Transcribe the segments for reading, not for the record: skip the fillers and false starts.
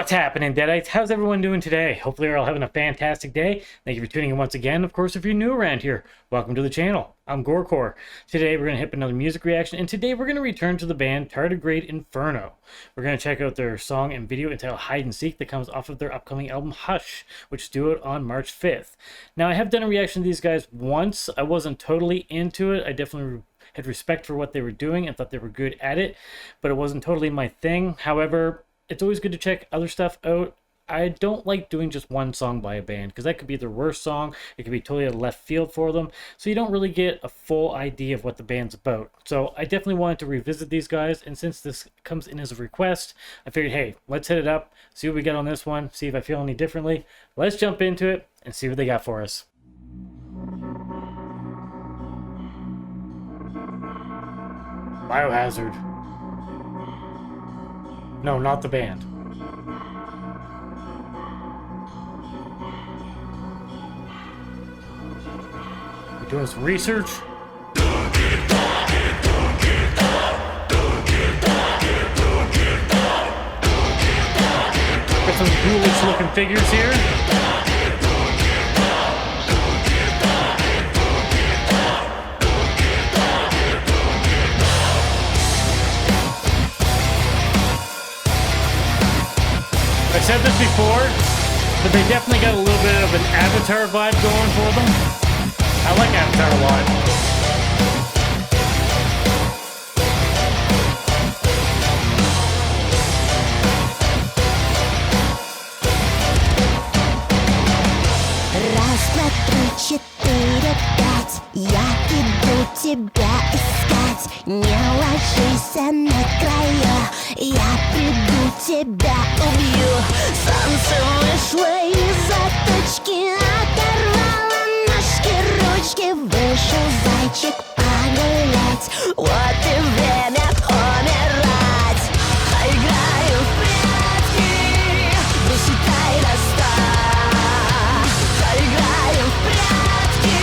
What's happening, Deadites? How's everyone doing today? Hopefully you're all having a fantastic day. Thank you for tuning in once again. Of course, if you're new around here, welcome to the channel. I'm GoreCore. Today we're going to hit another music reaction, and today we're going to return to the band Tardigrade Inferno. We're going to check out their song and video entitled Hide and Seek that comes off of their upcoming album Hush, which is due out on March 5th. Now, I have done a reaction to these guys once. I wasn't totally into it. I definitely had respect for what they were doing and thought they were good at it, but it wasn't totally my thing. However, it's always good to check other stuff out. I don't like doing just one song by a band because that could be their worst song. It could be totally out of left field for them. So you don't really get a full idea of what the band's about. So I definitely wanted to revisit these guys. And since this comes in as a request, I figured, hey, let's hit it up, see what we get on this one, see if I feel any differently. Let's jump into it and see what they got for us. Biohazard. No, not the band. We're doing some research. Got some ghoulish looking figures here. I said this before, but they definitely got a little bit of an Avatar vibe going for them. I like Avatar a lot. Раз, два, три, четыре, пять. Я иду тебя искать. Не ложись на краю. Я приду, тебя убью. Солнце вышло из-за точки, оторвало ножки, ручки. Вышел зайчик погулять. Вот и время умирать. Играю в прятки, высчитай до 100. Играю в прятки,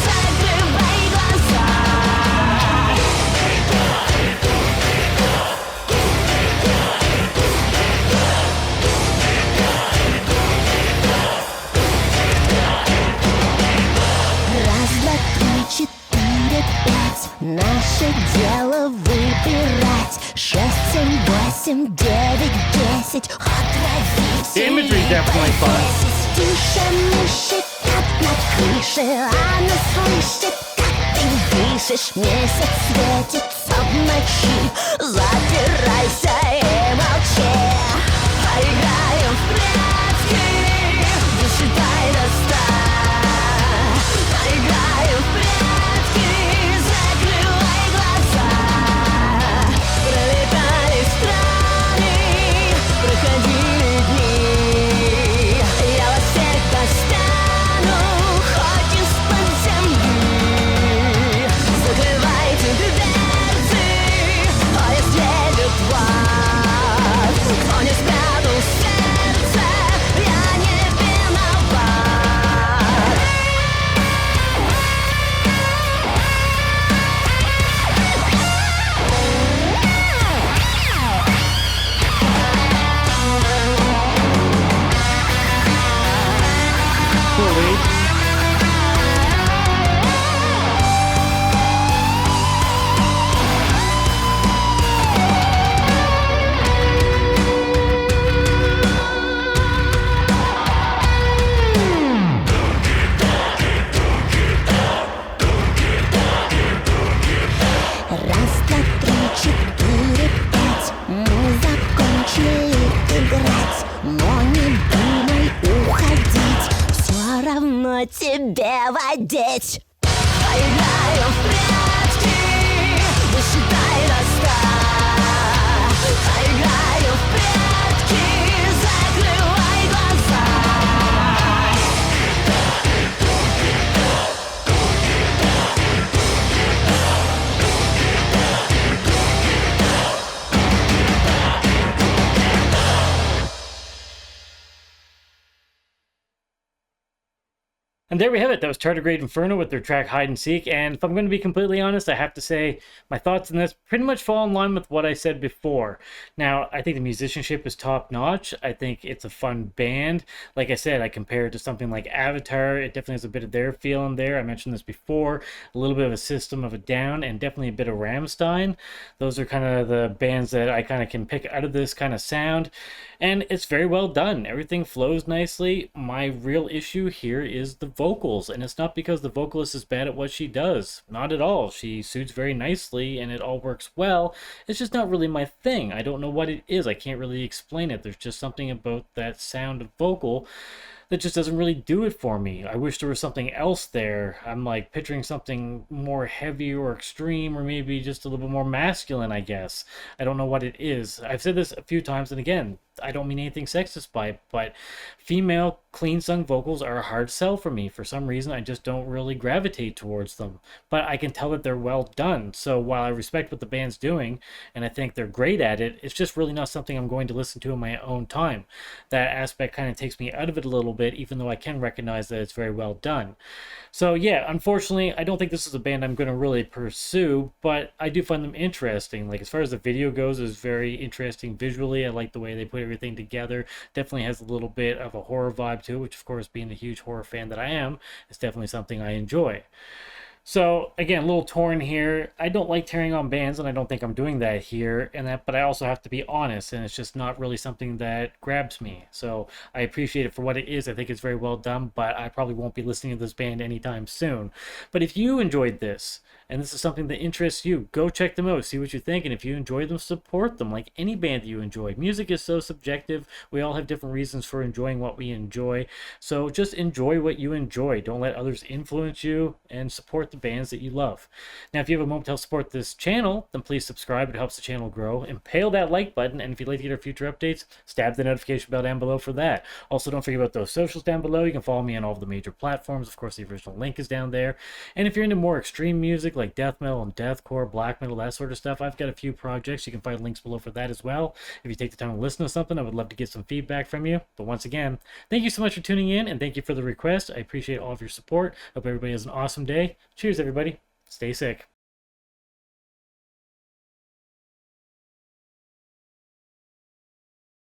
закрывай глаза. Раз, два, три, четыре, пять. Наше дело выбирать. 6, 7, 8, 9, 10. Отравить. The imagery is definitely fun. Тише мыши, как на крыше. Она слышит, как ты дышишь. Месяц светится в ночи. Запирайся и молчи. Поиграем в прятки, досчитай до 100. Поиграем в прятки, закрывай глаза. Пролетали страны, проходили дни. Я вас всех достану, хоть из-под земли. Закрывайте дверцы, а если вас, кто не спрятал сердце, я не виноват. Cool lead. Раз, два, три, четыре, пять. Мы закончили играть, но не думай уходить. Все равно тебе водить. Поиграем в прятки, досчитай до 100. Поиграем в прятки, закрывай глаза. And there we have it. That was Tardigrade Inferno with their track Hide and Seek. And if I'm going to be completely honest, I have to say my thoughts on this pretty much fall in line with what I said before. Now, I think the musicianship is top notch. I think it's a fun band. Like I said, I compare it to something like Avatar. It definitely has a bit of their feel in there. I mentioned this before. A little bit of a System of a Down and definitely a bit of Rammstein. Those are kind of the bands that I kind of can pick out of this kind of sound. And it's very well done. Everything flows nicely. My real issue here is the vocals, and it's not because the vocalist is bad at what she does. Not at all. She suits very nicely and it all works well. It's just not really my thing. I don't know what it is. I can't really explain it. There's just something about that sound of vocal that just doesn't really do it for me. I wish there was something else there. I'm like picturing something more heavy or extreme, or maybe just a little bit more masculine, I guess. I don't know what it is. I've said this a few times, and again, I don't mean anything sexist by it, but female clean sung vocals are a hard sell for me. For some reason, I just don't really gravitate towards them. But I can tell that they're well done. So while I respect what the band's doing, and I think they're great at it, it's just really not something I'm going to listen to in my own time. That aspect kind of takes me out of it a little bit, even though I can recognize that it's very well done. So yeah, unfortunately, I don't think this is a band I'm going to really pursue, but I do find them interesting. Like, as far as the video goes, it's very interesting visually. I like the way they put everything together. Definitely has a little bit of a horror vibe to it, which, of course, being the huge horror fan that I am, is definitely something I enjoy. So again, a little torn here. I don't like tearing on bands, and I don't think I'm doing that here. But I also have to be honest, and it's just not really something that grabs me. So I appreciate it for what it is. I think it's very well done, but I probably won't be listening to this band anytime soon. But if you enjoyed this, and this is something that interests you, go check them out, see what you think, and if you enjoy them, support them like any band that you enjoy. Music is so subjective. We all have different reasons for enjoying what we enjoy. So just enjoy what you enjoy. Don't let others influence you, and support the bands that you love. Now, if you have a moment to help support this channel, then please subscribe. It helps the channel grow. Impale that like button, and if you'd like to get our future updates, stab the notification bell down below for that. Also, don't forget about those socials down below. You can follow me on all of the major platforms. Of course, the original link is down there. And if you're into more extreme music like death metal and deathcore, black metal, that sort of stuff, I've got a few projects. You can find links below for that as well. If you take the time to listen to something, I would love to get some feedback from you. But once again, thank you so much for tuning in, and thank you for the request. I appreciate all of your support. Hope everybody has an awesome day. Cheers, everybody. Stay sick.